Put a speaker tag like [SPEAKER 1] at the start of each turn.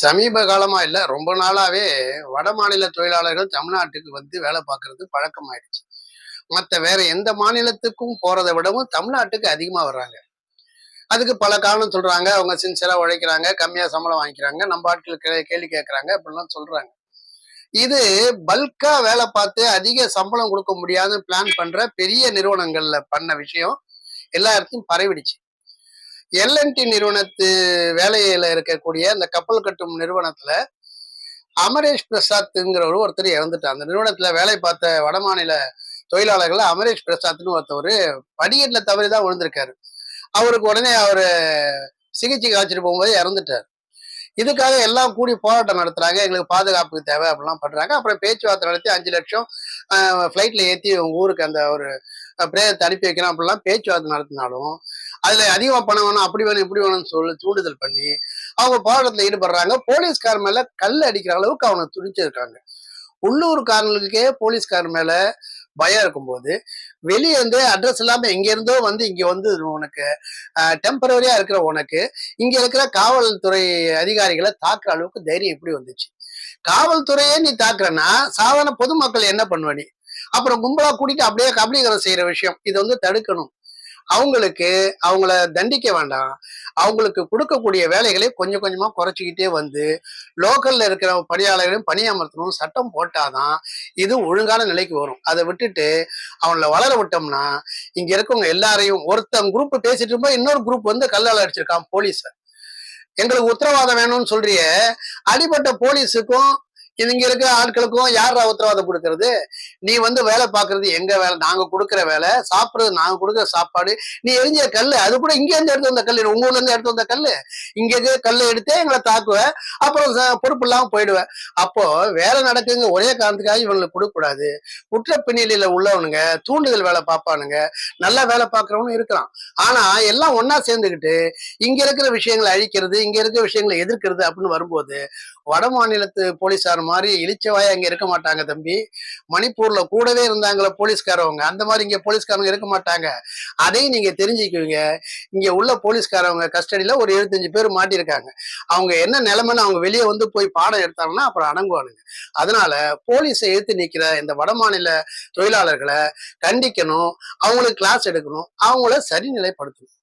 [SPEAKER 1] சமீப காலமா இல்ல, ரொம்ப நாளாவே வட மாநில தொழிலாளர்கள் தமிழ்நாட்டுக்கு வந்து வேலை பார்க்கறது பழக்கமாயிடுச்சு. மத்த வேற எந்த மாநிலத்துக்கும் போறத விடவும் தமிழ்நாட்டுக்கு அதிகமா வர்றாங்க. அதுக்கு பல காரணம் சொல்றாங்க. அவங்க சின்சியரா உழைக்கிறாங்க, கம்மியா சம்பளம் வாங்கிக்கிறாங்க, நம்ம ஆட்கள் கேள்வி கேட்கறாங்க அப்படிலாம் சொல்றாங்க. இது பல்க்கா வேலை பார்த்து அதிக சம்பளம் கொடுக்க முடியாதுன்னு பிளான் பண்ற பெரிய நிறுவனங்கள்ல பண்ண விஷயம் எல்லா இடத்தையும் பரவிடுச்சு. எல்&டி நிறுவனத்து வேலையில இருக்கக்கூடிய அந்த கப்பல் கட்டும் நிறுவனத்துல அமரேஷ் பிரசாத்ங்கிறவர் ஒருத்தர் இறந்துட்டார். அந்த நிறுவனத்துல வேலை பார்த்த வடமாநில தொழிலாளர்கள் அமரேஷ் பிரசாத்னு ஒருத்தவர் படிக்கட்டுல தவறிதான் விழுந்திருக்காரு. அவருக்கு உடனே அவரு சிகிச்சைக்கு அழைச்சிட்டு போகும்போது இறந்துட்டார். இதுக்காக எல்லாம் கூடி போராட்டம் நடத்துறாங்க. எங்களுக்கு பாதுகாப்புக்கு தேவை அப்படிலாம் பண்றாங்க. அப்புறம் பேச்சுவார்த்தை நடத்தி 5 லட்சம் ஃபிளைட்ல ஏத்தி உங்க ஊருக்கு அந்த ஒரு பிரேதத்தை அனுப்பி வைக்கிறோம் அப்படிலாம் பேச்சுவார்த்தை நடத்தினாலும் அதுல அதிகமா பணம் வேணும், அப்படி வேணும், இப்படி வேணும்னு சொல்லி தூண்டுதல் பண்ணி அவங்க போராட்டத்துல ஈடுபடுறாங்க. போலீஸ்கார் மேல கல் அடிக்கிற அளவுக்கு அவங்க துணிச்சிருக்காங்க. உள்ளூர்காரங்களுக்கே போலீஸ்கார் மேல பயம் இருக்கும்போது வெளியே வந்து அட்ரஸ் இல்லாம எங்க இருந்தோ வந்து இங்க வந்து உனக்கு டெம்பரரியா இருக்கிற உனக்கு இங்க இருக்கிற காவல்துறை அதிகாரிகளை தாக்குற அளவுக்கு தைரியம் எப்படி வந்துச்சு? காவல்துறையே நீ தாக்குறன்னா சாதாரண பொதுமக்கள் என்ன பண்ணுவ நீ? அப்புறம் கும்பலா கூட்டிட்டு அப்படியே கபலீகரம் செய்யற விஷயம். இதை வந்து தடுக்கணும். அவங்களுக்கு அவங்கள தண்டிக்க வேண்டாம். அவங்களுக்கு கொடுக்கக்கூடிய வேலைகளை கொஞ்சம் கொஞ்சமா குறைச்சிக்கிட்டே வந்து லோக்கல்ல இருக்கிற பணியாளர்களையும் பணியமர்த்தணும் சட்டம் போட்டாதான் இது ஒழுங்கான நிலைக்கு வரும். அதை விட்டுட்டு அவங்கள வளர விட்டோம்னா இங்க இருக்கவங்க எல்லாரையும் ஒருத்தன் குரூப் பேசிட்டு இருக்கும்போது இன்னொரு குரூப் வந்து கல்லால் அடிச்சிருக்கான் போலீஸ. எங்களுக்கு உத்தரவாதம் வேணும்னு சொல்றிய, அடிப்பட்ட போலீஸுக்கும் இங்க இருக்கிற ஆட்களுக்கும் யாரா உத்தரவாதம் கொடுக்கறது? நீ வந்து வேலை பார்க்கறது எங்க வேலை? நாங்க கொடுக்குற வேலை, சாப்பிடுறது நாங்க கொடுக்குற சாப்பாடு. நீ எரிஞ்ச கல்லு அது கூட இங்க இருந்து எடுத்து வந்த கல்லு, உங்க ஊர்ல இருந்து எடுத்து வந்த கல்லு, இங்க இருக்கிற கல்லை எடுத்தே எங்களை தாக்குவ, அப்புறம் பொறுப்பு இல்லாம போயிடுவேன். அப்போ வேலை நடக்குங்க ஒரே காரணத்துக்காக இவங்களுக்கு கொடுக்க கூடாது. குற்ற பின்னணியில உள்ளவனுங்க தூண்டுதல் வேலை பார்ப்பானுங்க, நல்லா வேலை பார்க்கறவனும் இருக்கிறான். ஆனா எல்லாம் ஒன்னா சேர்ந்துக்கிட்டு இங்க இருக்கிற விஷயங்களை அழிக்கிறது, இங்க இருக்கிற விஷயங்களை எதிர்க்கிறது அப்படின்னு வரும்போது வட மாநிலத்து போலீஸார் மாதிரி இழிச்சவாயா அங்க இருக்க மாட்டாங்க தம்பி. மணிப்பூர்ல கூடவே இருந்தாங்களே போலீஸ்காரவங்க, அந்த மாதிரி இங்க போலீஸ்காரங்க இருக்க மாட்டாங்க. அதையும் நீங்க தெரிஞ்சுக்குவீங்க. இங்க உள்ள போலீஸ்காரவங்க கஸ்டடியில ஒரு 75 பேர் மாட்டிருக்காங்க. அவங்க என்ன நிலைமைன்னு அவங்க வெளியே வந்து போய் பாடம் எடுத்தாங்கன்னா அப்புறம் அடங்குவானுங்க. அதனால போலீஸை எதிர்த்து நிக்கிற இந்த வட மாநில தொழிலாளர்களை கண்டிக்கணும், அவங்களுக்கு கிளாஸ் எடுக்கணும், அவங்கள சரிநிலைப்படுத்தணும்.